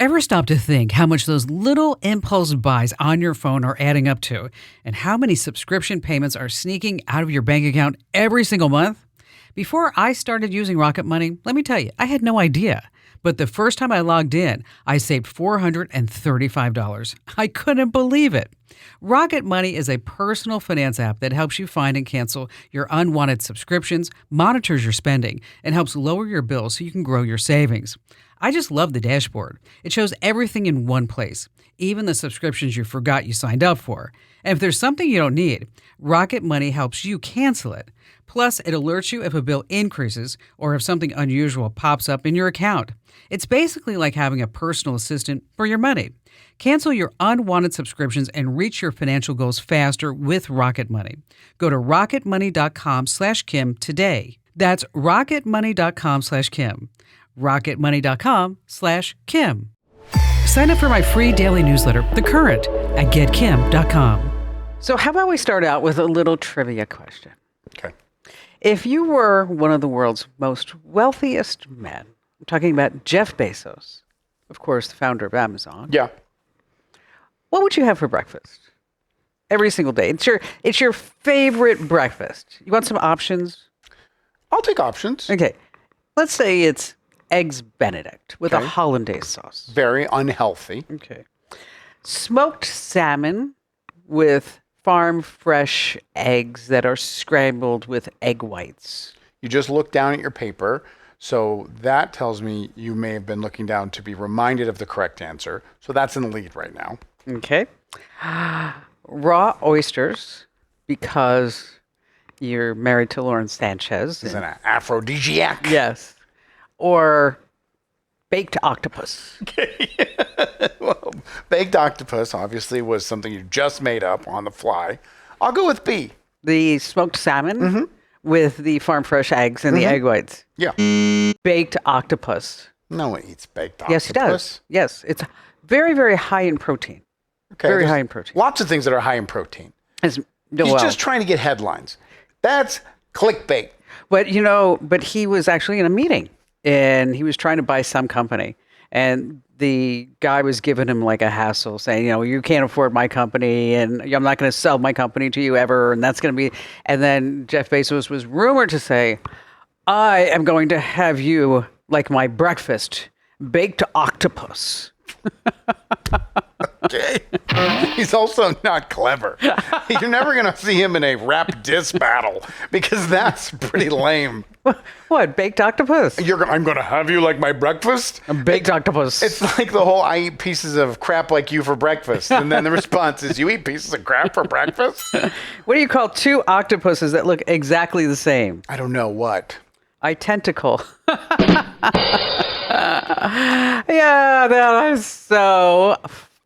Ever stop to think how much those little impulse buys on your phone are adding up to, and how many subscription payments are sneaking out of your bank account every single month? Before I started using Rocket Money, let me tell you, I had no idea. But the first time I logged in, I saved $435. I couldn't believe it. Rocket Money is a personal finance app that helps you find and cancel your unwanted subscriptions, monitors your spending, and helps lower your bills so you can grow your savings. I just love the dashboard. It shows everything in one place, even the subscriptions you forgot you signed up for. And if there's something you don't need, Rocket Money helps you cancel it. Plus, it alerts you if a bill increases or if something unusual pops up in your account. It's basically like having a personal assistant for your money. Cancel your unwanted subscriptions and reach your financial goals faster with Rocket Money. Go to rocketmoney.com/Kim today. That's rocketmoney.com/Kim. rocketmoney.com/Kim. Sign up for my free daily newsletter, The Current, at getkim.com. So how about we start out with a little trivia question? Okay. If you were one of the world's most wealthiest men, I'm talking about Jeff Bezos, of course, the founder of Amazon. Yeah. What would you have for breakfast? Every single day. It's your favorite breakfast. You want some options? I'll take options. Okay. Let's say it's Eggs Benedict with a hollandaise sauce. Very unhealthy. Okay. Smoked salmon with farm fresh eggs that are scrambled with egg whites. You just look down at your paper. So that tells me you may have been looking down to be reminded of the correct answer. So that's in the lead right now. Okay. Raw oysters, because you're married to Lauren Sanchez. Is an aphrodisiac. Yes. Or baked octopus. Okay. Well, baked octopus obviously was something you just made up on the fly. I'll go with B. The smoked salmon with the farm fresh eggs and the egg whites. Yeah. Baked octopus. No one eats baked octopus. Yes, he does. Yes. It's very, very high in protein. Okay. Very high in protein. Lots of things that are high in protein. He's just trying to get headlines. That's clickbait. But, but he was actually in a meeting and he was trying to buy some company. And the guy was giving him like a hassle saying, you can't afford my company and I'm not going to sell my company to you ever. And that's going to be. And then Jeff Bezos was rumored to say, I am going to have you like my breakfast, baked octopus. Okay. He's also not clever. You're never going to see him in a rap diss battle because that's pretty lame. What? Baked octopus? I'm going to have you like my breakfast? A baked octopus. It's like the whole I eat pieces of crap like you for breakfast. And then the response is, you eat pieces of crap for breakfast? What do you call two octopuses that look exactly the same? I don't know what. Identical. Yeah, that is so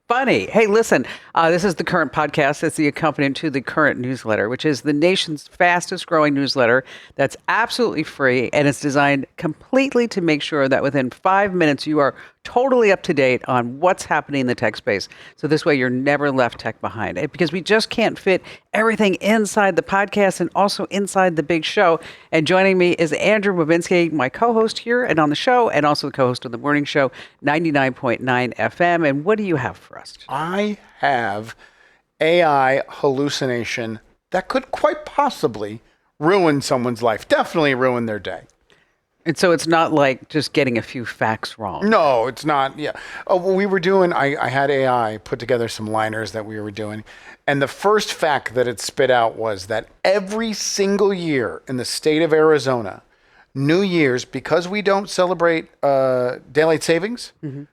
funny. Hey, listen, this is The Current Podcast. It's the accompaniment to The Current newsletter, which is the nation's fastest growing newsletter that's absolutely free, and it's designed completely to make sure that within 5 minutes you are totally up to date on what's happening in the tech space. So this way you're never left tech behind. Because we just can't fit everything inside the podcast and also inside the big show. And joining me is Andrew Babinski, my co-host here and on the show, and also the co-host of the morning show, 99.9 FM. And what do you have for us? I have AI hallucination that could quite possibly ruin someone's life. Definitely ruin their day. And so it's not like just getting a few facts wrong. No, it's not. Yeah. Oh, well, we were doing, I had AI put together some liners that we were doing. And the first fact that it spit out was that every single year in the state of Arizona, New Year's, because we don't celebrate daylight savings,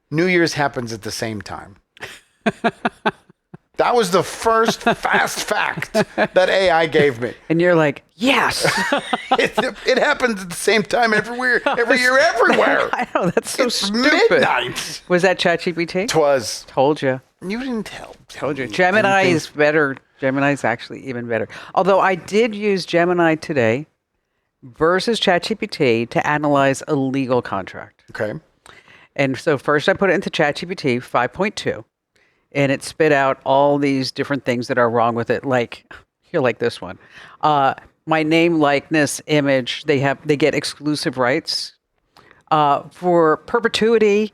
New Year's happens at the same time. That was the first fast fact that AI gave me. And you're like, yes. It happens at the same time every year, everywhere. I know, that's so it's stupid. Midnight. Was that ChatGPT? Twas. Told you. You didn't tell. Told you. Gemini is better. Gemini is actually even better. Although I did use Gemini today versus ChatGPT to analyze a legal contract. Okay. And so first I put it into ChatGPT 5.2. And it spit out all these different things that are wrong with it. Like, here, like this one. My name, likeness, image, they get exclusive rights. For perpetuity,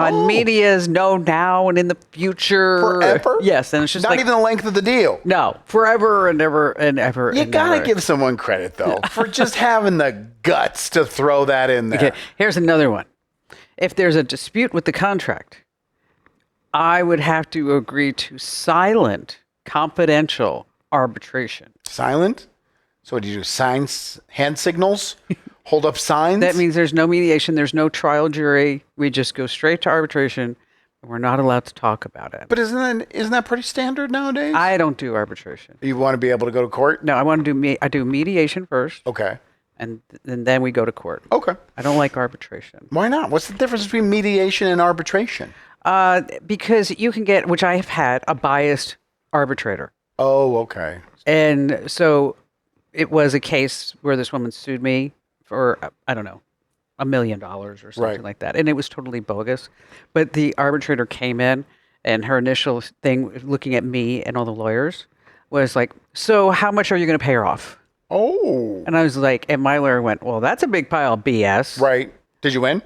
on media's no now and in the future. Forever? Yes, and it's just Not like even the length of the deal. no, forever and ever and ever. You and gotta never. give someone credit though for just having the guts to throw that in there. Okay, here's another one. If there's a dispute with the contract, I would have to agree to silent, confidential arbitration. Silent? So what do you do? Signs, hand signals? Hold up signs? That means there's no mediation, there's no trial jury. We just go straight to arbitration, and we're not allowed to talk about it. But isn't that pretty standard nowadays? I don't do arbitration. You want to be able to go to court? No, I want to do I do mediation first, Okay. and then we go to court. Okay. I don't like arbitration. Why not? What's the difference between mediation and arbitration? Because you can get, which I have had, a biased arbitrator. Oh, okay. And so it was a case where this woman sued me for, I don't know, $1 million or something Right. like that. And it was totally bogus. But the arbitrator came in, and her initial thing, looking at me and all the lawyers, was like, so how much are you going to pay her off? Oh. And I was like, and my lawyer went, well, that's a big pile of BS. Right. Did you win?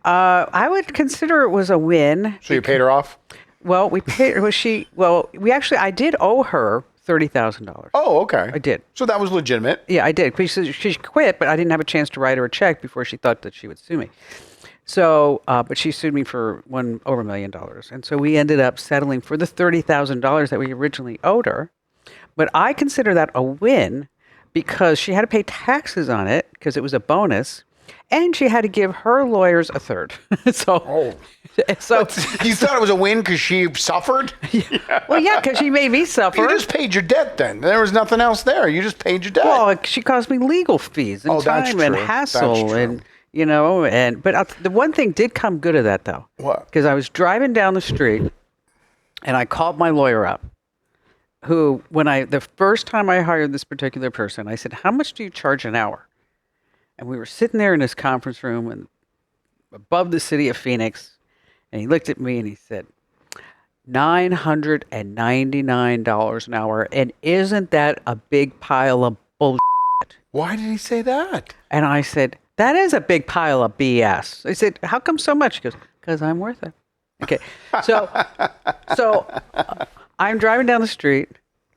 I would consider it was a win. So you paid her off? Well, we paid, I did owe her $30,000. Oh, okay. I did. So that was legitimate. Yeah, I did. She quit, but I didn't have a chance to write her a check before she thought that she would sue me. So, but she sued me for over $1 million. And so we ended up settling for the $30,000 that we originally owed her. But I consider that a win because she had to pay taxes on it because it was a bonus. And she had to give her lawyers a third. so You thought it was a win because she suffered? well, yeah, because she made me suffer. You just paid your debt then. There was nothing else there. You just paid your debt. Well, she caused me legal fees and that's time and true. hassle That's true. and but the one thing did come good of that though. What? Because I was driving down the street and I called my lawyer up, who the first time I hired this particular person, I said, "How much do you charge an hour?" And we were sitting there in this conference room and above the city of Phoenix, and he looked at me and he said, $999 an hour, and isn't that a big pile of bullshit? Why did he say that? And I said, that is a big pile of BS. I said, how come so much? He goes, because I'm worth it. Okay, so I'm driving down the street,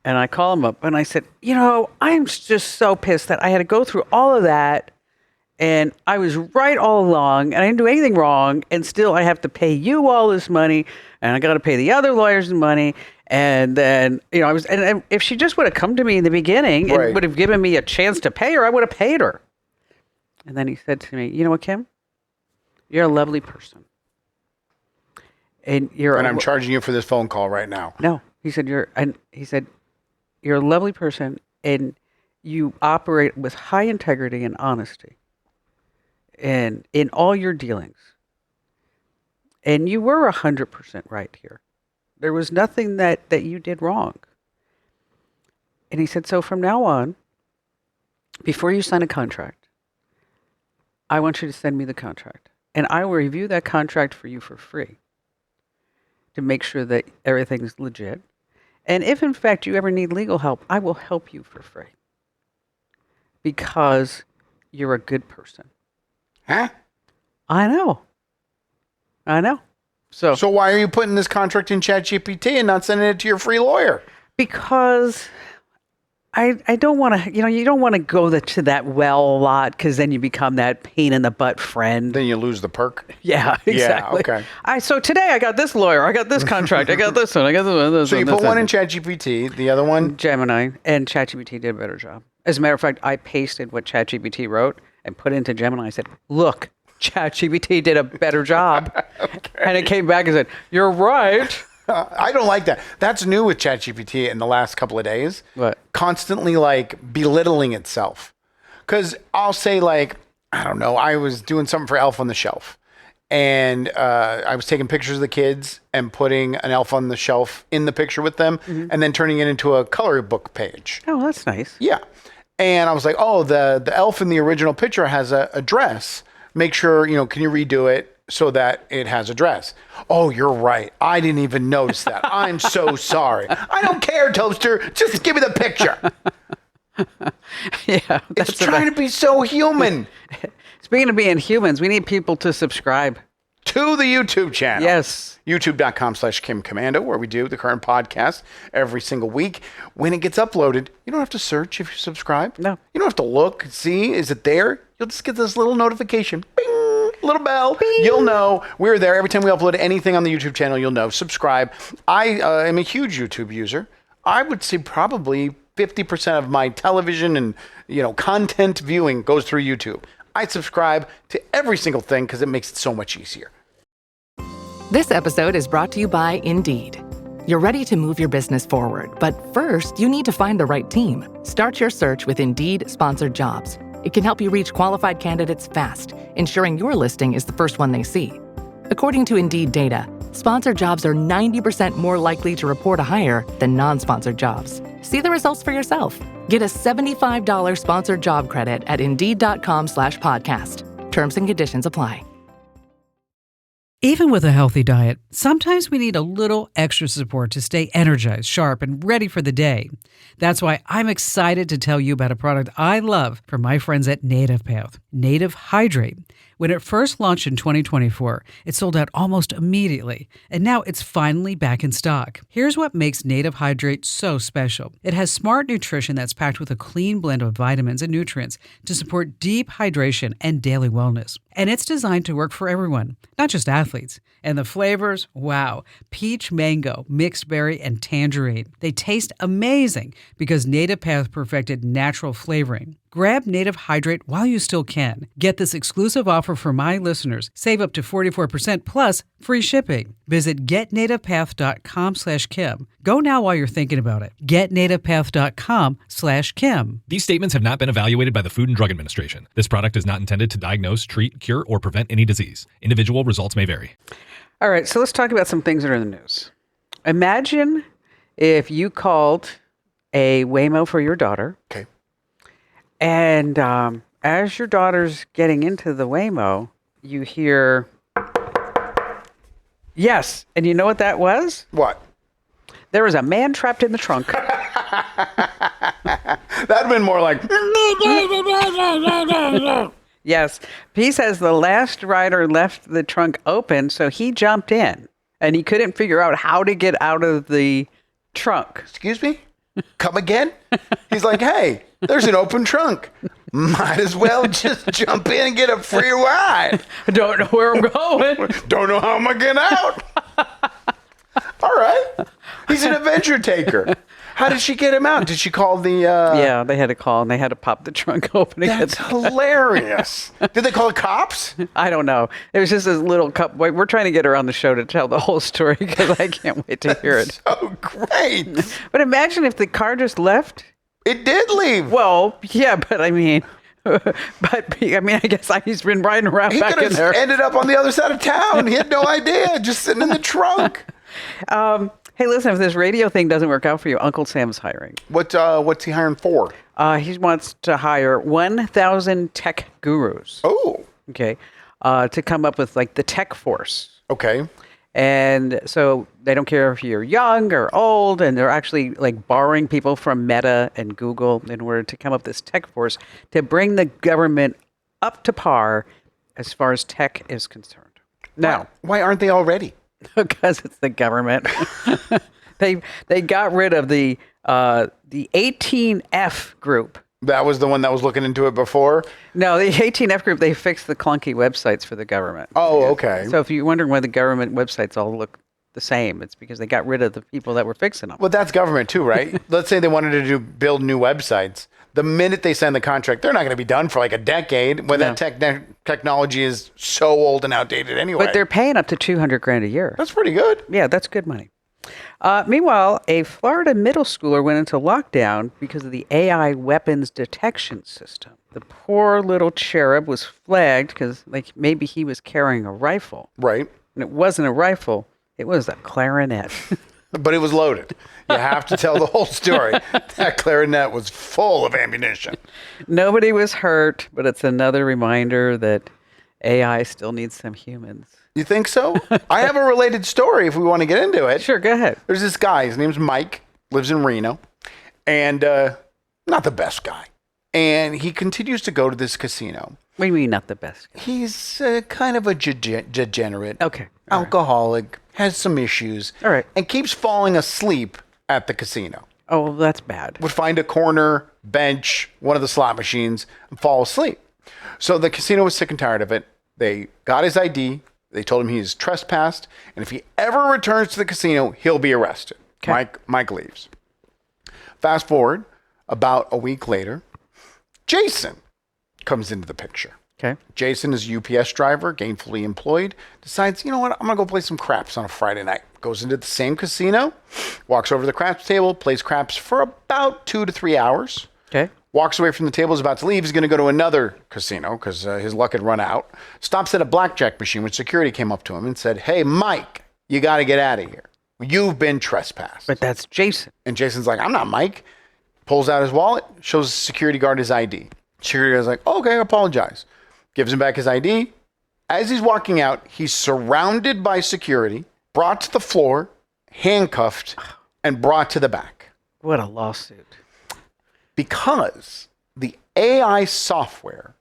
and I call him up, and I said, I'm just so pissed that I had to go through all of that, and I was right all along, and I didn't do anything wrong, and still I have to pay you all this money, and I got to pay the other lawyers money, and then and if she just would have come to me in the beginning and Right. would have given me a chance to pay her, I would have paid her. And then he said to me, "You know what, Kim? You're a lovely person, and I'm charging you for this phone call right now." No, he said you're a lovely person, and you operate with high integrity and honesty, and in all your dealings. And you were 100% right here. There was nothing that you did wrong. And he said, so from now on, before you sign a contract, I want you to send me the contract. And I will review that contract for you for free to make sure that everything's legit. And if, in fact, you ever need legal help, I will help you for free because you're a good person. Huh? I know. So why are you putting this contract in ChatGPT and not sending it to your free lawyer? because I don't want to, you don't want to go to that well a lot because then you become that pain in the butt friend. Then you lose the perk. Yeah, exactly. okay. So today I got this lawyer, I got this contract, I got this one, I got this one. This So you one, put this one in ChatGPT, the other one? Gemini, and ChatGPT did a better job. As a matter of fact, I pasted what ChatGPT wrote and put it into Gemini. I said, look, ChatGPT did a better job. Okay. And it came back and said, you're right. I don't like that. That's new with ChatGPT in the last couple of days. What? Constantly belittling itself. Because I'll say I don't know, I was doing something for Elf on the Shelf. And I was taking pictures of the kids and putting an elf on the shelf in the picture with them and then turning it into a color book page. Oh, that's nice. Yeah. And I was like, oh, the elf in the original picture has a dress. Make sure, can you redo it so that it has a dress? Oh, you're right. I didn't even notice that. I'm so sorry. I don't care, Toaster. Just give me the picture. Yeah. It's trying to be so human. Speaking of being humans, we need people to subscribe. to the YouTube channel. Yes. YouTube.com/Kim Commando, where we do the current podcast every single week. When it gets uploaded, you don't have to search if you subscribe. No. You don't have to look, see, is it there? You'll just get this little notification. Bing, little bell. Bing. You'll know we're there. Every time we upload anything on the YouTube channel, you'll know. Subscribe. I am a huge YouTube user. I would say probably 50% of my television and content viewing goes through YouTube. I subscribe to every single thing because it makes it so much easier. This episode is brought to you by Indeed. You're ready to move your business forward, but first, you need to find the right team. Start your search with Indeed Sponsored Jobs. It can help you reach qualified candidates fast, ensuring your listing is the first one they see. According to Indeed data, sponsored jobs are 90% more likely to report a hire than non-sponsored jobs. See the results for yourself. Get a $75 sponsored job credit at Indeed.com/podcast. Terms and conditions apply. Even with a healthy diet, sometimes we need a little extra support to stay energized, sharp, and ready for the day. That's why I'm excited to tell you about a product I love from my friends at Native Path, Native Hydrate. When it first launched in 2024, it sold out almost immediately, and now it's finally back in stock. Here's what makes Native Hydrate so special. It has smart nutrition that's packed with a clean blend of vitamins and nutrients to support deep hydration and daily wellness. And it's designed to work for everyone, not just athletes. And the flavors, wow, peach mango, mixed berry, and tangerine. They taste amazing because Native Path perfected natural flavoring. Grab Native Hydrate while you still can. Get this exclusive offer for my listeners. Save up to 44% plus free shipping. Visit getnativepath.com/Kim. Go now while you're thinking about it. Getnativepath.com/Kim. These statements have not been evaluated by the Food and Drug Administration. This product is not intended to diagnose, treat, cure, or prevent any disease. Individual results may vary. All right, so let's talk about some things that are in the news. Imagine if you called a Waymo for your daughter. Okay. And as your daughter's getting into the Waymo, you hear, yes. And you know what that was? What? There was a man trapped in the trunk. That'd have been more like... Yes. He says the last rider left the trunk open, so he jumped in. And he couldn't figure out how to get out of the trunk. Excuse me? Come again? He's like, hey, there's an open trunk. Might as well just jump in and get a free ride. I don't know where I'm going. Don't know how I'm going to get out. All right. He's an adventure taker. How did she get him out? Did she call the... Yeah, they had to call and they had to pop the trunk open. That's hilarious. Did they call the cops? I don't know. It was just this little cup. We're trying to get her on the show to tell the whole story because I can't wait to hear it. So great. But imagine if the car just left. It did leave. Well, yeah, but I mean, I guess he's been riding around He back could in have there. ended up on the other side of town. He had no idea, just sitting in the trunk. Hey, listen, if this radio thing doesn't work out for you, Uncle Sam's hiring. What's he hiring for? He wants to hire 1,000 tech gurus. Oh, Okay. To come up with like the tech force. okay. And so they don't care if you're young or old, and they're actually like borrowing people from Meta and Google in order to come up with this tech force to bring the government up to par as far as tech is concerned. Now, Why aren't they already? because it's the government, they got rid of the 18F group. That was the one that was looking into it before? No, the 18F group, they fixed the clunky websites for the government. Oh, okay. So if you're wondering why the government websites all look the same, it's because they got rid of the people that were fixing them. Well, that's government too, right? Let's say they wanted to build new websites. The minute they sign the contract, they're not going to be done for like a decade when that technology is so old and outdated anyway. But they're paying up to $200,000 a year. That's pretty good. Yeah, that's good money. Meanwhile, a Florida middle schooler went into lockdown because of the AI weapons detection system. The poor little cherub was flagged because maybe he was carrying a rifle. Right. And it wasn't a rifle. It was a clarinet. But it was loaded. You have to tell the whole story. That clarinet was full of ammunition. Nobody was hurt, but it's another reminder that AI still needs some humans. You think so? I have a related story if we want to get into it. Sure, go ahead. There's this guy. His name's Mike. Lives in Reno. And not the best guy. And he continues to go to this casino. What do you mean, not the best? He's kind of a degenerate, Okay. All right. alcoholic, has some issues, All right. and keeps falling asleep at the casino. Oh, well, that's bad. Would find a corner, bench, one of the slot machines, and fall asleep. So the casino was sick and tired of it. They got his ID. They told him he's trespassed, and if he ever returns to the casino, he'll be arrested. Okay. Mike leaves. Fast forward about a week later, Jason comes into the picture. Okay. Jason is a UPS driver, gainfully employed, decides, you know what, I'm going to go play some craps on a Friday night. Goes into the same casino, walks over to the craps table, plays craps for about 2 to 3 hours. Okay. Walks away from the table, is about to leave. He's going to go to another casino because his luck had run out. Stops at a blackjack machine when security came up to him and said, hey, Mike, you got to get out of here. You've been trespassed. But that's Jason. And Jason's like, I'm not Mike. Pulls out his wallet, shows the security guard his ID. Security guard's like, okay, I apologize. Gives him back his ID. As he's walking out, he's surrounded by security, brought to the floor, handcuffed, and brought to the back. What a lawsuit. Because the AI software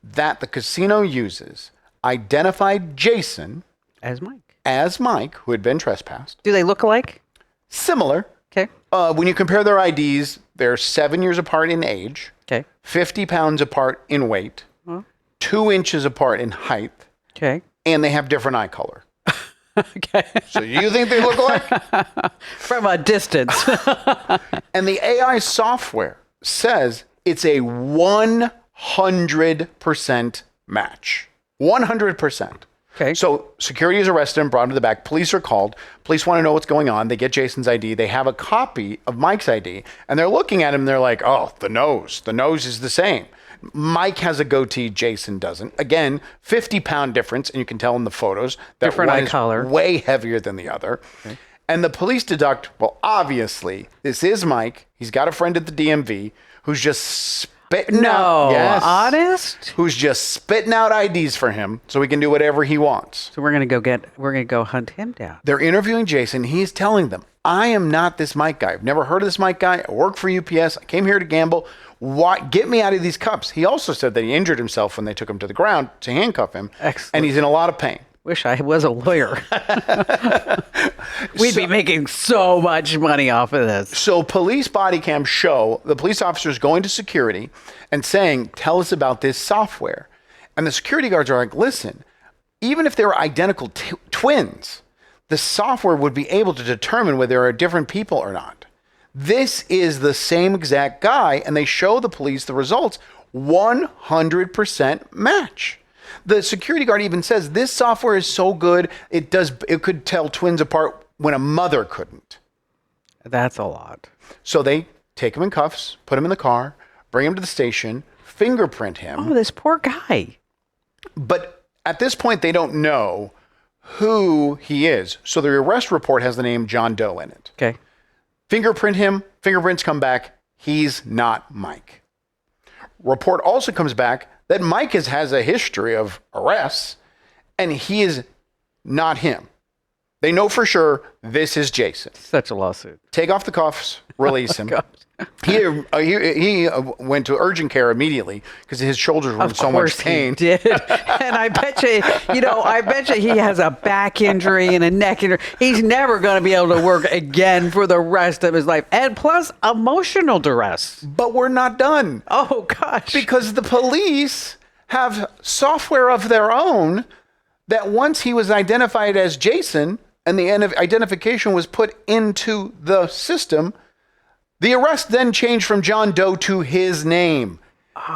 that the casino uses identified Jason As Mike. who had been trespassed. Do they look alike? Similar. Okay. When you compare their IDs, they're 7 years apart in age, Okay. 50 pounds apart in weight, 2 inches apart in height, Okay. and they have different eye color. Okay. So you think they look alike? From a distance. And the AI software says it's a 100% match. 100%. Okay. So security is arrested and brought him to the back. Police are called. Police want to know what's going on. They get Jason's ID. They have a copy of Mike's ID. And they're looking at him. They're like, oh, the nose. The nose is the same. Mike has a goatee. Jason doesn't. Again, 50-pound difference. And you can tell in the photos that Different one eye is color. way heavier than the other. Okay. And the police deduct, well, obviously, this is Mike. He's got a friend at the DMV who's just spitting out. Yes. Honest? Who's just spitting out IDs for him so he can do whatever he wants. So we're gonna go hunt him down. They're interviewing Jason. He's telling them, I am not this Mike guy. I've never heard of this Mike guy. I work for UPS. I came here to gamble. Why? Get me out of these cuffs. He also said that he injured himself when they took him to the ground to handcuff him. Excellent. And he's in a lot of pain. Wish I was a lawyer. We'd be making so much money off of this. So police body cams show the police officers going to security and saying, tell us about this software. And the security guards are like, listen, even if they were identical twins, the software would be able to determine whether there are different people or not. This is the same exact guy. And they show the police the results. 100% match. The security guard even says this software is so good, it could tell twins apart when a mother couldn't. That's a lot. So they take him in cuffs, put him in the car, bring him to the station, fingerprint him. Oh, this poor guy. But at this point, they don't know who he is. So the arrest report has the name John Doe in it. Okay. Fingerprint him, fingerprints come back. He's not Mike. Report also comes back that Mike has a history of arrests, and he is not him. They know for sure this is Jason. Such a lawsuit. Take off the cuffs, release him. God. He went to urgent care immediately because his shoulders were in so much pain. He did. And I bet you he has a back injury and a neck injury. He's never going to be able to work again for the rest of his life. And plus emotional duress. But we're not done. Oh, gosh. Because the police have software of their own that once he was identified as Jason and the identification was put into the system, the arrest then changed from John Doe to his name.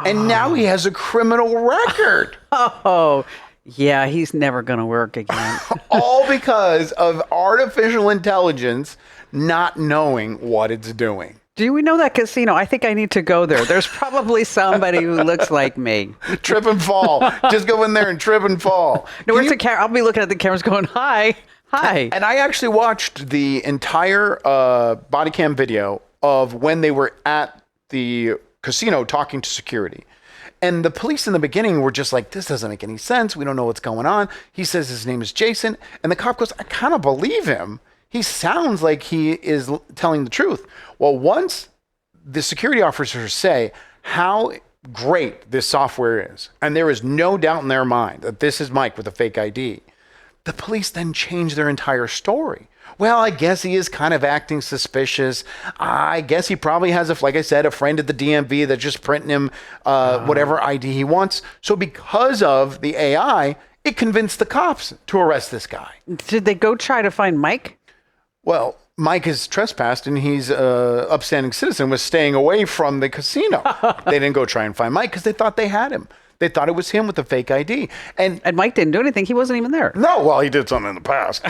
And now he has a criminal record. Oh, yeah, he's never going to work again. All because of artificial intelligence not knowing what it's doing. Do we know that casino? I think I need to go there. There's probably somebody who looks like me. Trip and fall. Just go in there and trip and fall. No, where's the camera? I'll be looking at the cameras going, hi. And I actually watched the entire body cam video of when they were at the casino talking to security. And the police in the beginning were just like, this doesn't make any sense. We don't know what's going on. He says his name is Jason. And the cop goes, I kind of believe him. He sounds like he is telling the truth. Well, once the security officers say, how great this software is, and there is no doubt in their mind that this is Mike with a fake ID, the police then change their entire story. Well, I guess he is kind of acting suspicious. I guess he probably has, like I said, a friend at the DMV that's just printing him whatever ID he wants. So because of the AI, it convinced the cops to arrest this guy. Did they go try to find Mike? Well, Mike is trespassed and he's an upstanding citizen, was staying away from the casino. They didn't go try and find Mike because they thought they had him. They thought it was him with the fake ID. And Mike didn't do anything. He wasn't even there. no, well, he did something in the past.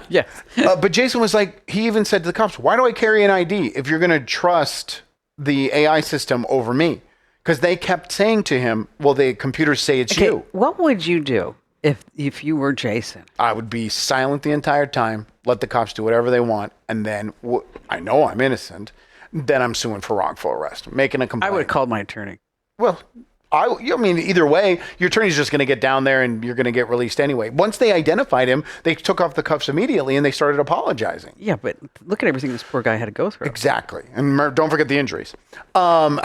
Yes. But Jason was like, he even said to the cops, why do I carry an ID if you're going to trust the AI system over me? Because they kept saying to him, well, the computers say it's you. What would you do if you were Jason? I would be silent the entire time, let the cops do whatever they want, and then I know I'm innocent. Then I'm suing for wrongful arrest, making a complaint. I would have called my attorney. Well, I mean, either way, your attorney's just going to get down there and you're going to get released anyway. Once they identified him, they took off the cuffs immediately and they started apologizing. Yeah, but look at everything this poor guy had to go through. Exactly. And don't forget the injuries. And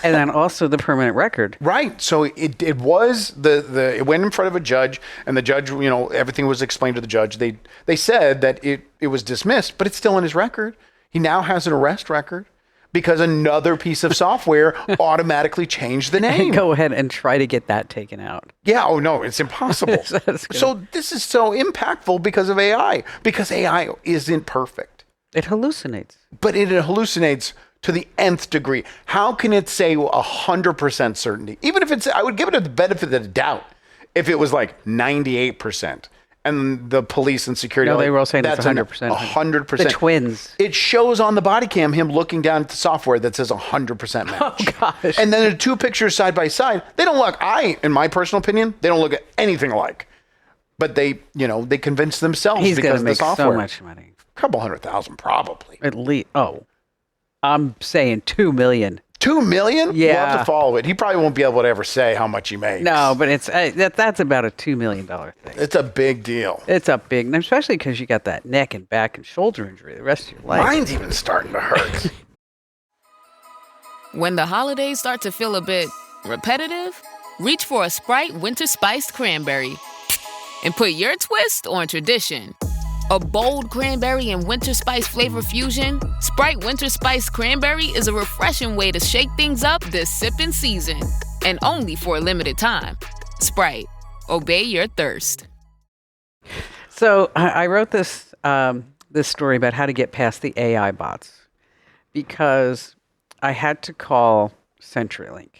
then also the permanent record. Right. So it was it went in front of a judge, and the judge, everything was explained to the judge. They said that it was dismissed, but it's still in his record. He now has an arrest record because another piece of software automatically changed the name. Go ahead and try to get that taken out. Yeah. Oh no, it's impossible. So this is so impactful because of AI, because AI isn't perfect. It hallucinates. But it hallucinates to the nth degree. How can it say 100% certainty? Even if I would give it a benefit of the doubt if it was like 98%. And the police and security. No, they were all saying that's 100%. 100%. The twins. It shows on the body cam him looking down at the software that says 100% match. Oh, gosh. And then the two pictures side by side, they don't look, in my personal opinion, they don't look anything alike. But they convince themselves He's because of the software. so much money. A couple 100,000 probably. At least, I'm saying 2 million. 2 million? Yeah. We'll have to follow it. He probably won't be able to ever say how much he makes. No, but it's that's about a $2 million thing. It's a big deal. It's a big, especially because you got that neck and back and shoulder injury the rest of your life. Mine's even starting to hurt. When the holidays start to feel a bit repetitive, reach for a Sprite Winter Spiced Cranberry and put your twist on tradition. A bold cranberry and winter spice flavor fusion, Sprite Winter Spiced Cranberry is a refreshing way to shake things up this sipping season. And only for a limited time. Sprite, obey your thirst. So I wrote this story about how to get past the AI bots because I had to call CenturyLink.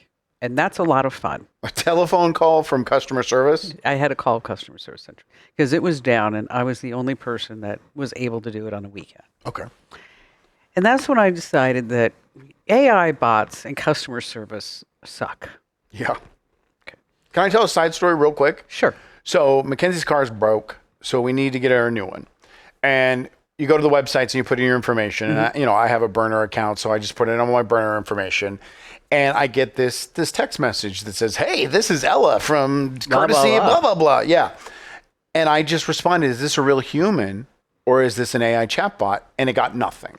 And that's a lot of fun. A telephone call from customer service? I had to call customer service center because it was down and I was the only person that was able to do it on a weekend. Okay. And that's when I decided that AI bots and customer service suck. Yeah. Okay. Can I tell a side story real quick? Sure. So Mackenzie's car's broke, so we need to get her a new one. And you go to the websites and you put in your information. Mm-hmm. And I have a burner account, so I just put in all my burner information. And I get this text message that says, "Hey, this is Ella from Courtesy, blah, blah, blah." Yeah. And I just responded, "Is this a real human or is this an AI chatbot?" And it got nothing.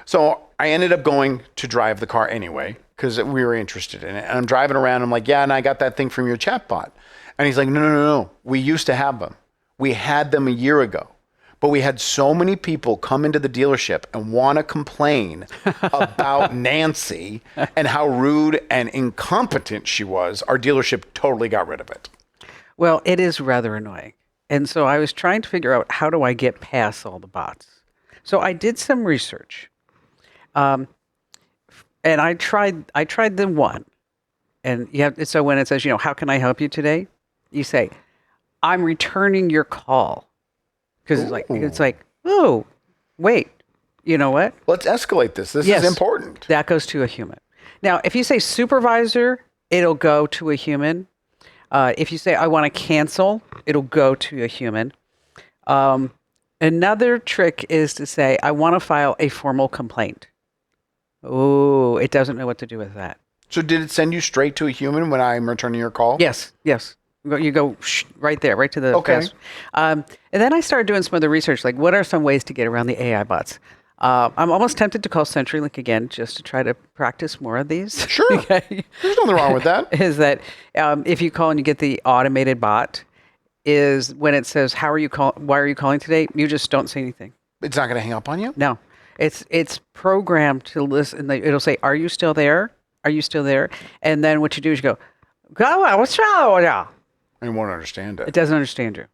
So I ended up going to drive the car anyway because we were interested in it. And I'm driving around. I'm like, "Yeah, and I got that thing from your chatbot." And he's like, No. We used to have them. We had them a year ago. But we had so many people come into the dealership and want to complain about Nancy and how rude and incompetent she was. Our dealership totally got rid of it. Well, it is rather annoying. And so I was trying to figure out how do I get past all the bots. So I did some research. And I tried the one. And so when it says, how can I help you today? You say, "I'm returning your call." Because it's like, oh, wait, you know what? Let's escalate this. This is important. That goes to a human. Now, if you say supervisor, it'll go to a human. If you say, "I want to cancel," it'll go to a human. Another trick is to say, "I want to file a formal complaint." Oh, it doesn't know what to do with that. So did it send you straight to a human when I'm returning your call? Yes. You go right there, right to the okay. and then I started doing some other research, like what are some ways to get around the AI bots? I'm almost tempted to call CenturyLink again just to try to practice more of these. Sure. Okay. There's nothing wrong with that. Is that if you call and you get the automated bot, is when it says, "How are you why are you calling today?" You just don't say anything. It's not going to hang up on you? No, it's programmed to listen. It'll say, "Are you still there? Are you still there?" And then what you do is you go, "Go, what's wrong with you?" I won't understand It it. doesn't understand you.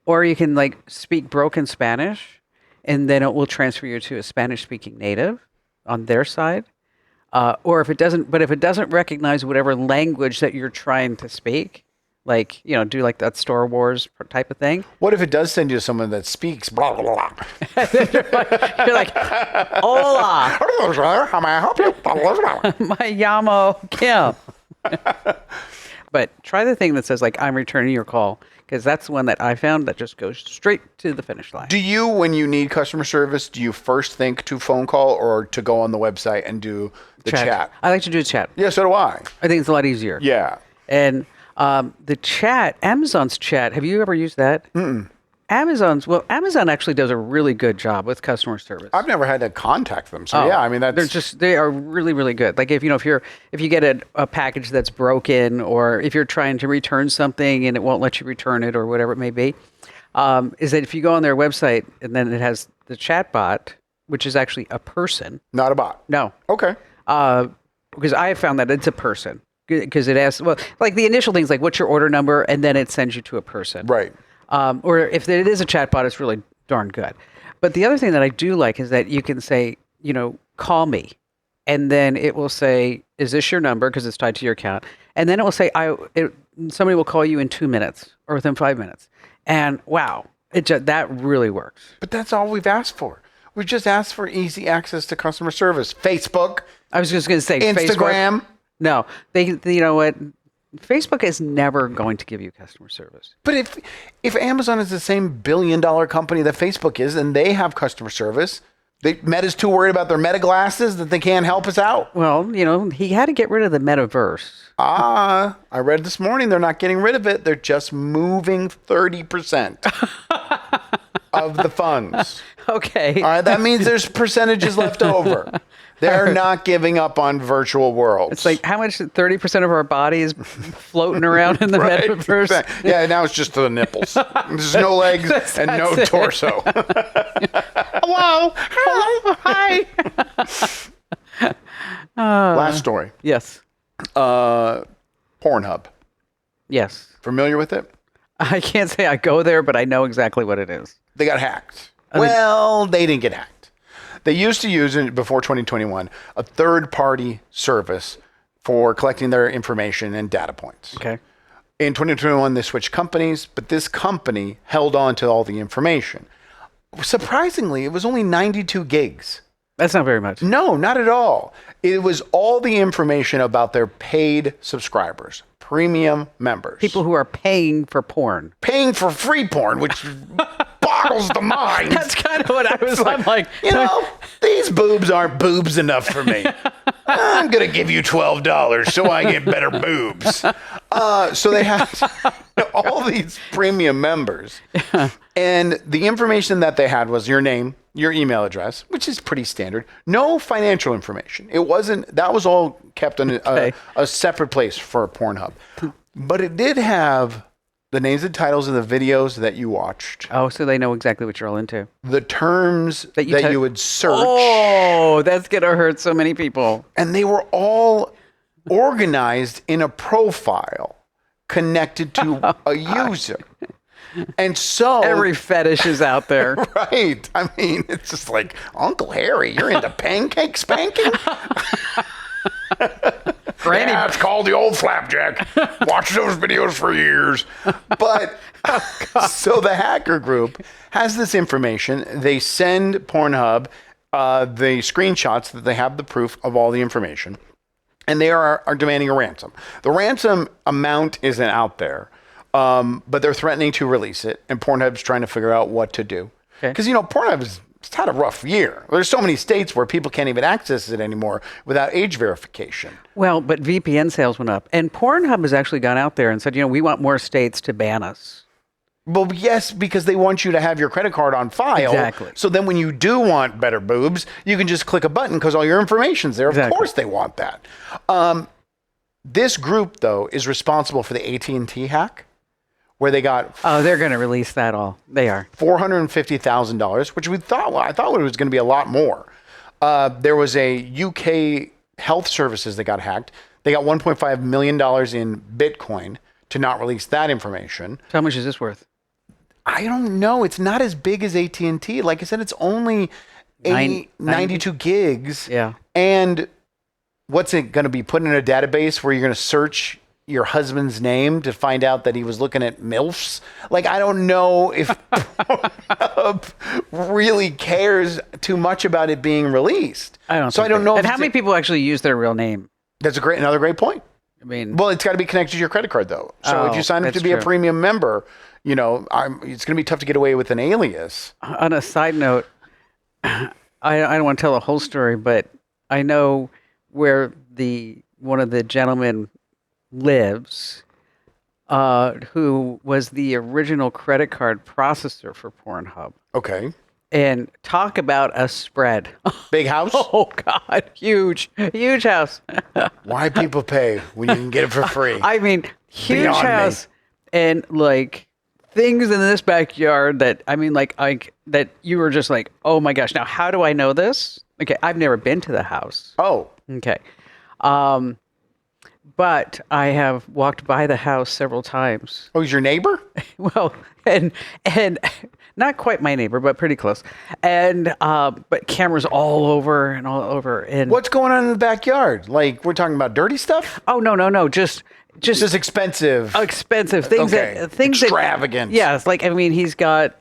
Or you can like speak broken Spanish, and then it will transfer you to a Spanish-speaking native on their side. Or if it doesn't recognize whatever language that you're trying to speak, like, do like that Star Wars type of thing. What if it does send you to someone that speaks blah, blah, blah? You're like, hola, How may I help you? my Yamo Kim. But try the thing that says like, I'm returning your call, because that's the one that I found that just goes straight to the finish line. Do you, when you need customer service, do you first think to phone call or to go on the website and do the chat? I like to do a chat. Yeah, so do I. I think it's a lot easier. Yeah. And the chat, Amazon's chat, have you ever used that? Mm-mm. Amazon actually does a really good job with customer service. I've never had to contact them. So yeah, I mean, they are really, really good. Like if you get a package that's broken, or if you're trying to return something and it won't let you return it or whatever it may be, is that if you go on their website and then it has the chat bot, which is actually a person. not a bot. No. Okay. Because I have found that it's a person. Because it asks, well, like the initial things, like what's your order number, and then it sends you to a person. Right. Or if it is a chatbot, it's really darn good. But the other thing that I do like is that you can say, call me, and then it will say, is this your number? Because it's tied to your account. And then it will say, somebody will call you in 2 minutes or within 5 minutes. And wow, that really works. But that's all we've asked for. We've just asked for easy access to customer service. Facebook, I was just going to say Instagram. Facebook. No, you know what? Facebook is never going to give you customer service. But if Amazon is the same billion-dollar company that Facebook is, and they have customer service, Meta's too worried about their Meta glasses that they can't help us out. Well, he had to get rid of the metaverse. I read this morning they're not getting rid of it. They're just moving 30% of the funds. Okay. All right, that means there's percentages left over. They're not giving up on virtual worlds. It's like how much 30% of our body is floating around in the Right, metaverse. exactly. Yeah, now it's just the nipples. There's no legs and no it. torso. Hello. Hi. Last story. Yes. Pornhub. Yes. Familiar with it? I can't say I go there, but I know exactly what it is. They got hacked. They didn't get hacked. They used to use, before 2021, a third-party service for collecting their information and data points. Okay. In 2021, they switched companies, but this company held on to all the information. Surprisingly, it was only 92 gigs. That's not very much. No, not at all. It was all the information about their paid subscribers, premium members. People who are paying for porn. Paying for free porn, which boggles the mind. That's kind of what I was like. These boobs aren't boobs enough for me. I'm going to give you $12 so I get better boobs. So they had all these premium members. Yeah. And the information that they had was your name, your email address, which is pretty standard. No financial information. That was all kept in a separate place for Pornhub. But it did have the names and titles of the videos that you watched. Oh, so they know exactly what you're all into. The terms that you would search. Oh, that's going to hurt so many people. And they were all organized in a profile connected to a user. And so every fetish is out there. Right. I mean, it's just like, Uncle Harry, you're into pancake spanking? Granny. Yeah, it's called the old flapjack. Watch those videos for years. But so the hacker group has this information. They send Pornhub the screenshots that they have the proof of all the information. And they are demanding a ransom. The ransom amount isn't out there. But they're threatening to release it, and Pornhub's trying to figure out what to do. Because, Pornhub's had a rough year. There's so many states where people can't even access it anymore without age verification. Well, but VPN sales went up. And Pornhub has actually gone out there and said, we want more states to ban us. Well, yes, because they want you to have your credit card on file. Exactly. So then when you do want better boobs, you can just click a button because all your information's there. Exactly. Of course they want that. This group, though, is responsible for the AT&T hack, where they got Oh, they're going to release that all. They are. $450,000, which I thought it was going to be a lot more. There was a UK health services that got hacked. They got $1.5 million in Bitcoin to not release that information. So how much is this worth? I don't know. It's not as big as AT&T. Like I said, it's only 92 gigs. Yeah. And what's it going to be put in a database where you're going to search your husband's name to find out that he was looking at MILFs? Like, I don't know if Pornhub really cares too much about it being released. I don't. So I don't know. And how many people actually use their real name? That's another great point. I mean, Well, it's got to be connected to your credit card, though. So if you sign up to that's be a true. premium member, it's going to be tough to get away with an alias. on a side note, I don't want to tell the whole story, but I know where one of the gentlemen lives, who was the original credit card processor for Pornhub. Okay. And talk about a spread. Big house? Oh God, huge house. Why people pay when you can get it for free? I mean, huge Beyond me. house, and like things in this backyard that that you were just like, oh my gosh. Now, how do I know this? Okay, I've never been to the house. Oh, Okay, but I have walked by the house several times. he's your neighbor? Well, and not quite my neighbor, but pretty close. And but cameras all over. And What's going on in the backyard? Like, we're talking about dirty stuff? Oh no, just Just expensive. expensive things Okay. things Extravagant. That, yeah, it's like, I mean, he's got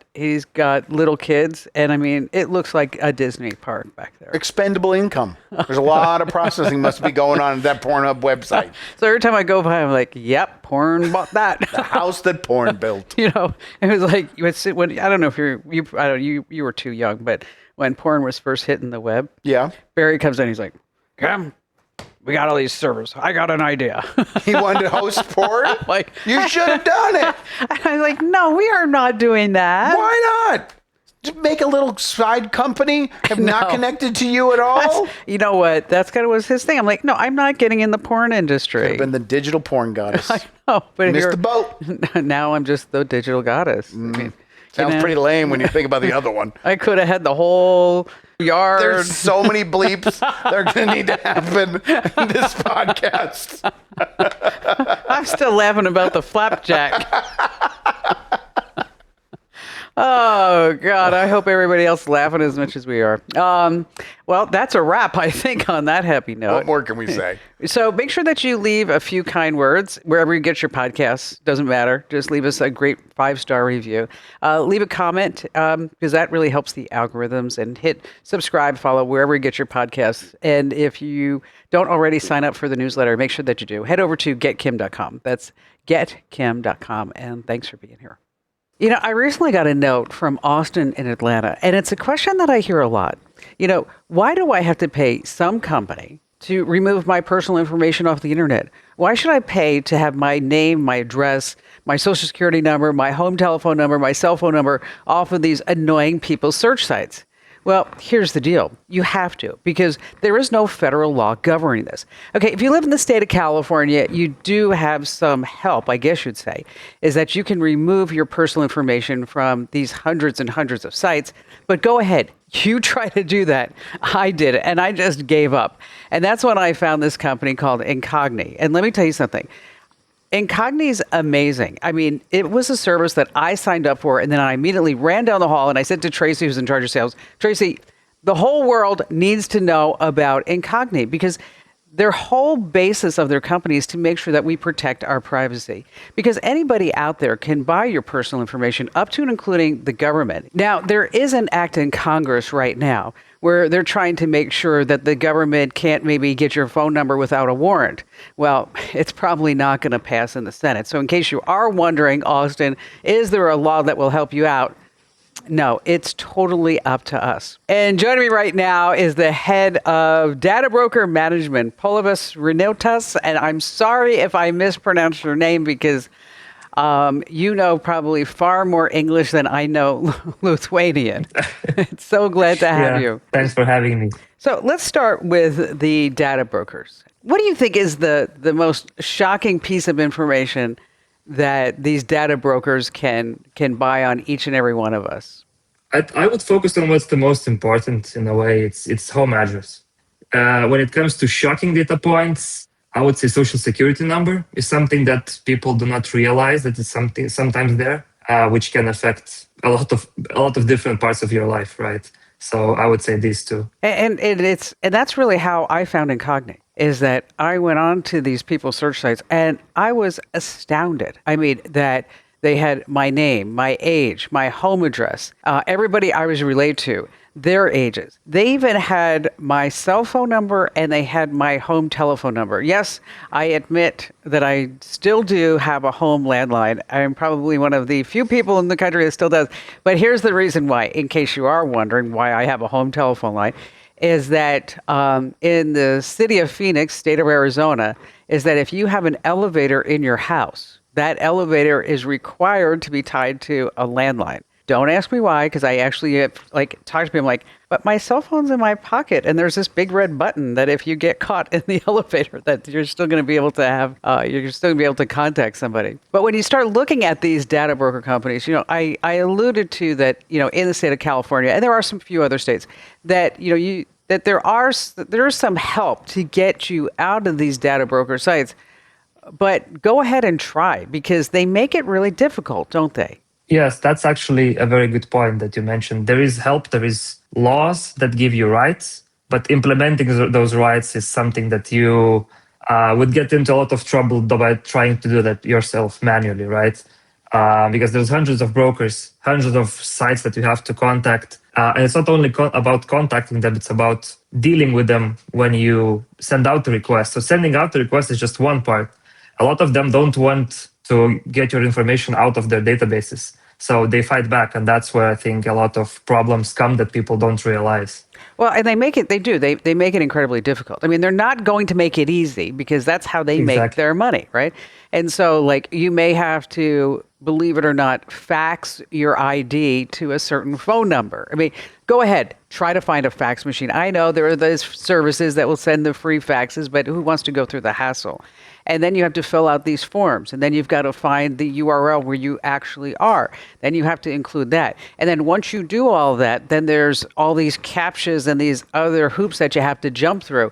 little kids, and I mean, it looks like a Disney park back there. Expendable income. There's a lot of processing must be going on at that Pornhub website. So every time I go by, I'm like, yep, porn bought that. The house that porn built. You know, it was like when I don't know if you were too young, but when porn was first hitting the web, Yeah. Barry comes in, he's like, come, we got all these servers. I got an idea. He wanted to host porn? Like, You should have done it. I'm like, no, we are not doing that. Why not? Just make a little side company, have not No. connected to you at all. You know what? That's kind of was his thing. I'm like, no, I'm not getting in the porn industry. I've been the digital porn goddess. No, but Missed you're- the boat. Now I'm just the digital goddess. I mean, Sounds pretty lame when you think about the other one. I could have had the whole yard. There's so many bleeps that are going to need to happen in this podcast. I'm still laughing about the flapjack. Oh God! I hope everybody else is laughing as much as we are. Well, that's a wrap, I think, on that happy note. What more can we say? So make sure that you leave a few kind words wherever you get your podcasts. Doesn't matter. Just leave us a great 5-star review. Leave a comment because that really helps the algorithms. And hit subscribe, follow wherever you get your podcasts. And if you don't already sign up for the newsletter, make sure that you do. Head over to getkim.com. That's getkim.com. And thanks for being here. You know, I recently got a note from Austin in Atlanta, and it's a question that I hear a lot. You know, why do I have to pay some company to remove my personal information off the internet? Why should I pay to have my name, my address, my social security number, my home telephone number, my cell phone number off of these annoying people's search sites? Well, here's the deal. You have to, because there is no federal law governing this. Okay, if you live in the state of California, you do have some help, I guess you'd say, is that you can remove your personal information from these hundreds and hundreds of sites. But go ahead. You try to do that. I did it, and I just gave up. And that's when I found this company called Incogni. And let me tell you something. Incogni is amazing. I mean, it was a service that I signed up for, and then I immediately ran down the hall and I said to Tracy, who's in charge of sales, Tracy, the whole world needs to know about Incogni because their whole basis of their company is to make sure that we protect our privacy. Because anybody out there can buy your personal information up to and including the government. Now, there is an act in Congress right now where they're trying to make sure that the government can't maybe get your phone number without a warrant. Well, it's probably not going to pass in the Senate. So in case you are wondering, Austin, is there a law that will help you out? No, it's totally up to us. And joining me right now is the head of Data Broker Management, Polivas Renotas. And I'm sorry if I mispronounced your name because You know probably far more English than I know Lithuanian. So glad to have Yeah, you. thanks for having me. So let's start with the data brokers. What do you think is the most shocking piece of information that these data brokers can buy on each and every one of us? I would focus on what's the most important in a way. It's home address. When it comes to shocking data points, I would say social security number is something that people do not realize that it's something sometimes there, which can affect a lot of different parts of your life, right? So I would say these two. And that's really how I found Incognito, is that I went on to these people's search sites and I was astounded. I mean, that they had my name, my age, my home address, everybody I was related to, their ages. They even had my cell phone number and they had my home telephone number. Yes, I admit that I still do have a home landline. I'm probably one of the few people in the country that still does. But here's the reason why, in case you are wondering why I have a home telephone line, is that in the city of Phoenix, state of Arizona, is that if you have an elevator in your house, that elevator is required to be tied to a landline. Don't ask me why, because I actually talk to people like, but my cell phone's in my pocket, and there's this big red button that if you get caught in the elevator, that you're still going to be able to have, you're still going to be able to contact somebody. But when you start looking at these data broker companies, I alluded to that, in the state of California, and there are some few other states that, that there's some help to get you out of these data broker sites. But go ahead and try, because they make it really difficult, don't they? Yes, that's actually a very good point that you mentioned. There is help, there is laws that give you rights, but implementing those rights is something that you would get into a lot of trouble by trying to do that yourself manually, right? Because there's hundreds of brokers, hundreds of sites that you have to contact. And it's not only about contacting them, it's about dealing with them when you send out the request. So sending out the request is just one part. A lot of them don't want to get your information out of their databases. So they fight back. And that's where I think a lot of problems come that people don't realize. Well, and they make it, they make it incredibly difficult. I mean, they're not going to make it easy, because that's how they make Exactly. their money, right? And so, you may have to, believe it or not, fax your ID to a certain phone number. I mean, go ahead, try to find a fax machine. I know there are those services that will send the free faxes, but who wants to go through the hassle? And then you have to fill out these forms, and then you've got to find the URL where you actually are. Then you have to include that. And then once you do all that, then there's all these CAPTCHAs and these other hoops that you have to jump through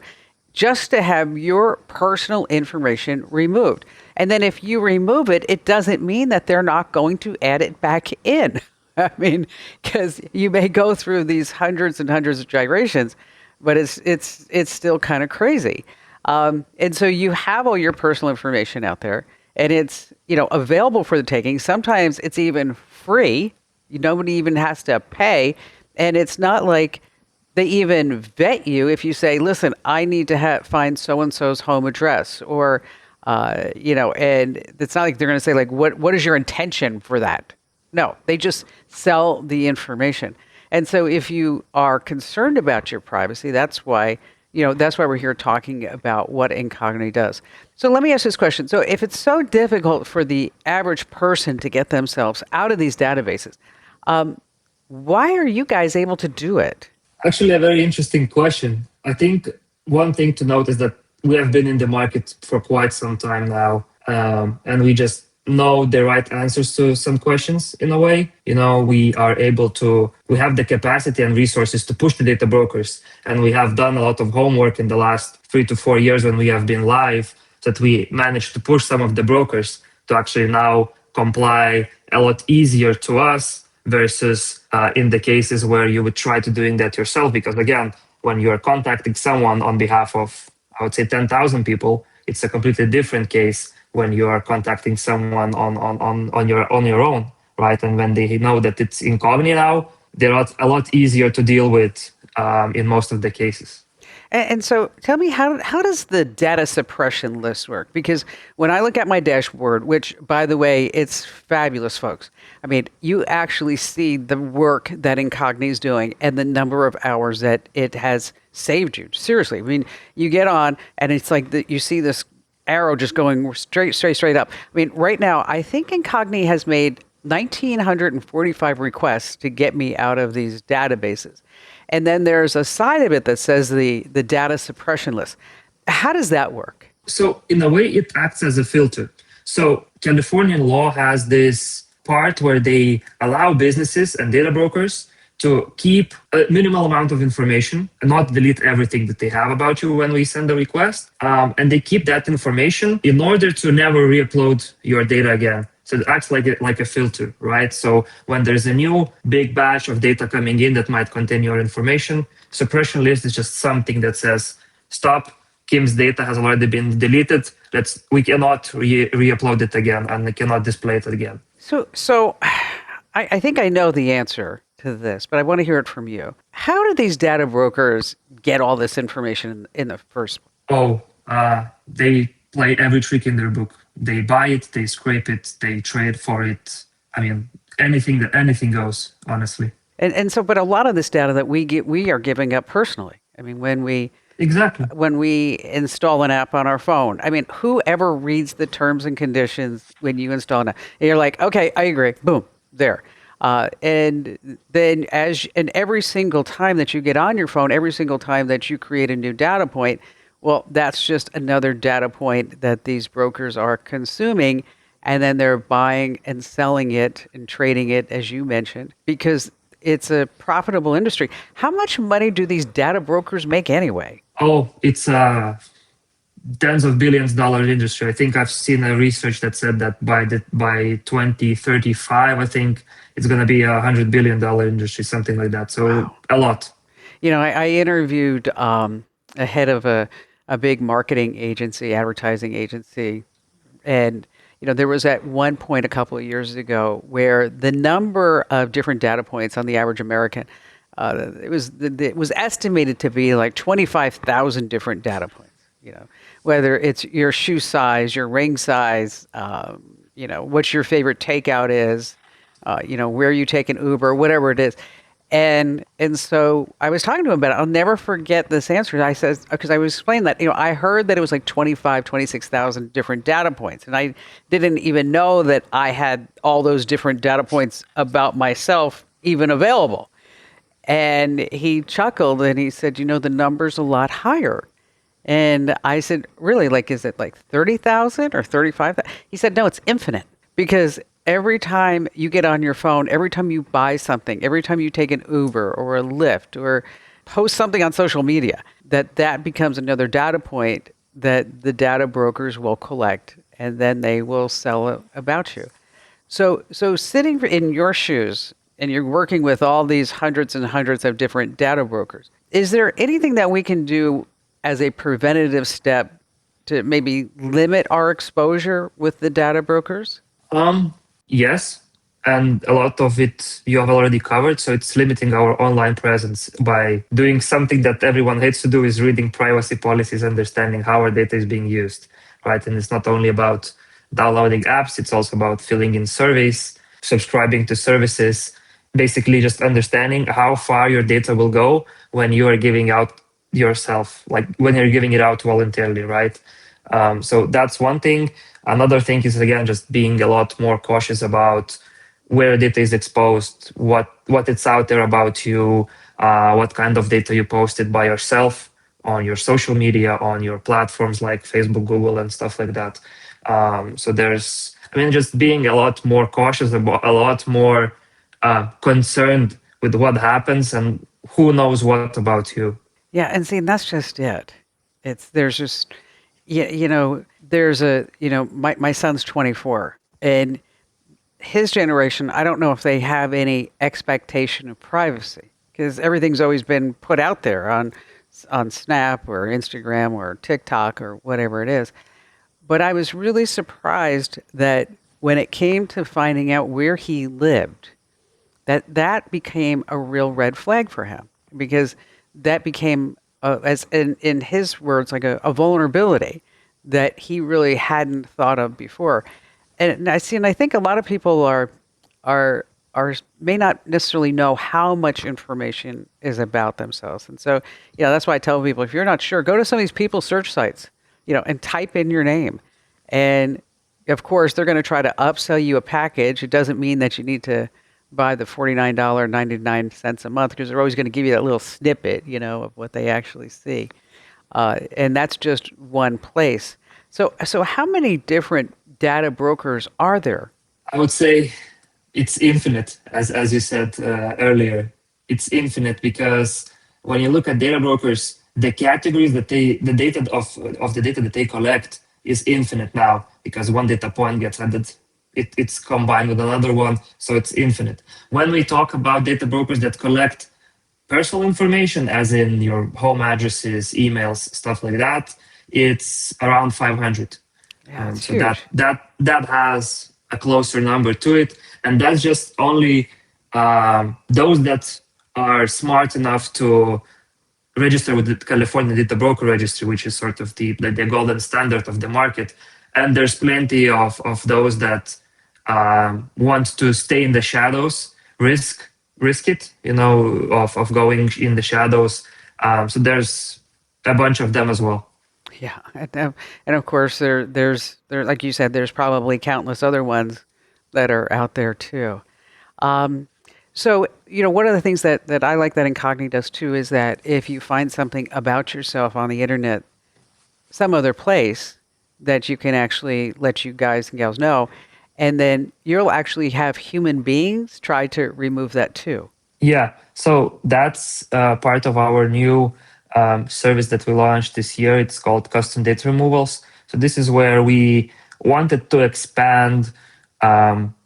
just to have your personal information removed. And then if you remove it, it doesn't mean that they're not going to add it back in. I mean, because you may go through these hundreds and hundreds of gyrations, but it's still kind of crazy. And so you have all your personal information out there, and it's, available for the taking. Sometimes it's even free. Nobody even has to pay. And it's not like they even vet you if you say, listen, I need to find so-and-so's home address, or, and it's not like they're going to say, what is your intention for that? No, they just sell the information. And so if you are concerned about your privacy, that's why we're here talking about what Incognito does. So let me ask this question. So if it's so difficult for the average person to get themselves out of these databases, why are you guys able to do it? Actually, a very interesting question. I think one thing to note is that we have been in the market for quite some time now, and we just know the right answers to some questions in a way. We have the capacity and resources to push the data brokers, and we have done a lot of homework in the last 3 to 4 years when we have been live, that we managed to push some of the brokers to actually now comply a lot easier to us versus in the cases where you would try to doing that yourself. Because again, when you're contacting someone on behalf of, I would say, 10,000 people, it's a completely different case when you are contacting someone on your own, right? And when they know that it's incognito now, they're a lot easier to deal with in most of the cases. And so tell me, how does the data suppression list work? Because when I look at my dashboard, which, by the way, it's fabulous, folks. I mean, you actually see the work that Incognito is doing and the number of hours that it has saved you. Seriously. I mean, you get on and it's like you see this arrow just going straight up. I mean, right now, I think Incogni has made 1,945 requests to get me out of these databases. And then there's a side of it that says the data suppression list. How does that work? So in a way, it acts as a filter. So Californian law has this part where they allow businesses and data brokers to keep a minimal amount of information and not delete everything that they have about you when we send a request. And they keep that information in order to never re-upload your data again. So it acts like a filter, right? So when there's a new big batch of data coming in that might contain your information, suppression list is just something that says, stop, Kim's data has already been deleted. We cannot re-upload it again, and we cannot display it again. So I think I know the answer to this, but I want to hear it from you. How do these data brokers get all this information in the first place? They play every trick in their book. They buy it, they scrape it, they trade for it. I mean, anything goes, honestly. And so, but a lot of this data that we are giving up personally. I mean, when we install an app on our phone, I mean, whoever reads the terms and conditions when you install an app, and you're like, okay, I agree, boom, there. And then every single time that you get on your phone, every single time that you create a new data point, well, that's just another data point that these brokers are consuming, and then they're buying and selling it and trading it, as you mentioned, because it's a profitable industry. How much money do these data brokers make anyway? It's tens of billions dollar industry. I think I've seen a research that said that by 2035, I think it's going to be $100 billion industry, something like that. So wow. A lot. You know, I interviewed a head of a big marketing agency, advertising agency, and there was at one point a couple of years ago where the number of different data points on the average American, it was estimated to be like 25,000 different data points. Whether it's your shoe size, your ring size, what your favorite takeout is, where you take an Uber, whatever it is. And so I was talking to him about it. I'll never forget this answer. I said, because I was explaining that, I heard that it was like 26,000 different data points. And I didn't even know that I had all those different data points about myself even available. And he chuckled and he said, the number's a lot higher. And I said, really, is it like 30,000 or 35,000? He said, no, it's infinite, because every time you get on your phone, every time you buy something, every time you take an Uber or a Lyft or post something on social media, that becomes another data point that the data brokers will collect, and then they will sell about you. So sitting in your shoes, and you're working with all these hundreds and hundreds of different data brokers, is there anything that we can do as a preventative step to maybe limit our exposure with the data brokers? Yes, and a lot of it you have already covered. So it's limiting our online presence by doing something that everyone hates to do, is reading privacy policies, understanding how our data is being used, right? And it's not only about downloading apps, it's also about filling in surveys, subscribing to services, basically just understanding how far your data will go when you are giving out yourself, like when you're giving it out voluntarily, right? So that's one thing. Another thing is, again, just being a lot more cautious about where data is exposed, what it's out there about you, what kind of data you posted by yourself on your social media, on your platforms like Facebook, Google, and stuff like that. So just being a lot more cautious, a lot more concerned with what happens and who knows what about you. Yeah, and see, that's just it. My son's 24, and his generation, I don't know if they have any expectation of privacy, because everything's always been put out there on Snap or Instagram or TikTok or whatever it is. But I was really surprised that when it came to finding out where he lived, that became a real red flag for him, because that became, as in his words, like a vulnerability that he really hadn't thought of before. And I think a lot of people may not necessarily know how much information is about themselves. And so, that's why I tell people, if you're not sure, go to some of these people search sites. and type in your name. And of course, they're going to try to upsell you a package. It doesn't mean that you need to buy the $49.99 a month, because they're always going to give you that little snippet, of what they actually see. And that's just one place. So how many different data brokers are there? I would say it's infinite, as you said earlier. It's infinite because when you look at data brokers, the categories that the data of the data that they collect is infinite now, because one data point gets added, it's combined with another one, so it's infinite. When we talk about data brokers that collect personal information, as in your home addresses, emails, stuff like that, it's around 500. Yeah, it's So that huge. that has a closer number to it, and that's just only those that are smart enough to register with the California Data Broker Registry, which is sort of the golden standard of the market. And there's plenty of those that want to stay in the shadows, risk it, of going in the shadows. So there's a bunch of them as well. Yeah, and of course there's like you said, there's probably countless other ones that are out there too. So one of the things that I like that Incogni does too is that if you find something about yourself on the internet, some other place, that you can actually let you guys and gals know, and then you'll actually have human beings try to remove that too. Yeah, so that's part of our new service that we launched this year. It's called Custom Data Removals. So this is where we wanted to expand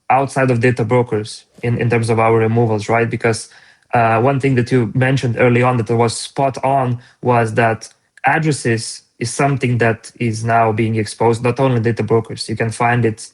outside of data brokers in terms of our removals, right? Because one thing that you mentioned early on that was spot on was that addresses is something that is now being exposed, not only data brokers. You can find it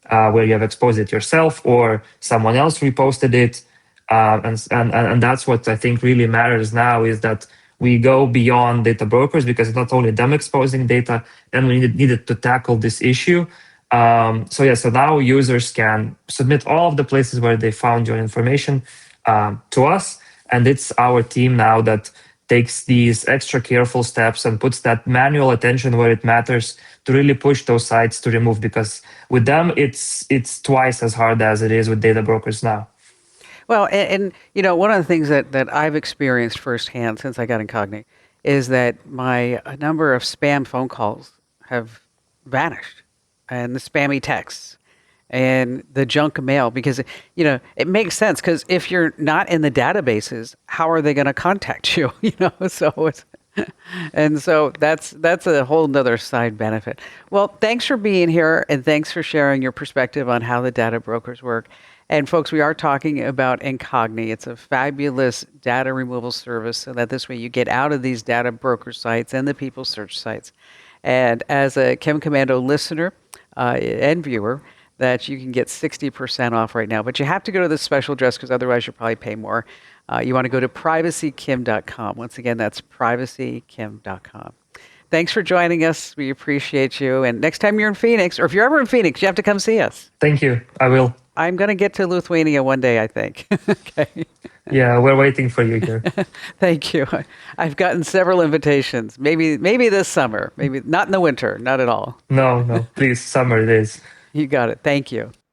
where you have exposed it yourself or someone else reposted it. And that's what I think really matters now, is that we go beyond data brokers, because it's not only them exposing data, and we needed to tackle this issue. So now users can submit all of the places where they found your information to us, and it's our team now that takes these extra careful steps and puts that manual attention where it matters to really push those sites to remove, because with them it's twice as hard as it is with data brokers now. Well, and one of the things that I've experienced firsthand since I got Incogni is that my number of spam phone calls have vanished, and the spammy texts and the junk mail, because it makes sense, because if you're not in the databases, how are they going to contact you? So it's and so that's a whole nother side benefit. Well, thanks for being here, and thanks for sharing your perspective on how the data brokers work. And folks, we are talking about Incogni. It's a fabulous data removal service, so that this way you get out of these data broker sites and the people search sites. And as a Chem Commando listener and viewer, that you can get 60% off right now. But you have to go to this special address, because otherwise you'll probably pay more. You want to go to privacykim.com. Once again, that's privacykim.com. Thanks for joining us. We appreciate you. And next time you're in Phoenix, or if you're ever in Phoenix, you have to come see us. Thank you. I will. I'm going to get to Lithuania one day, I think. Okay. Yeah, we're waiting for you here. Thank you. I've gotten several invitations. Maybe this summer. Maybe not in the winter. Not at all. No, please, summer it is. You got it. Thank you.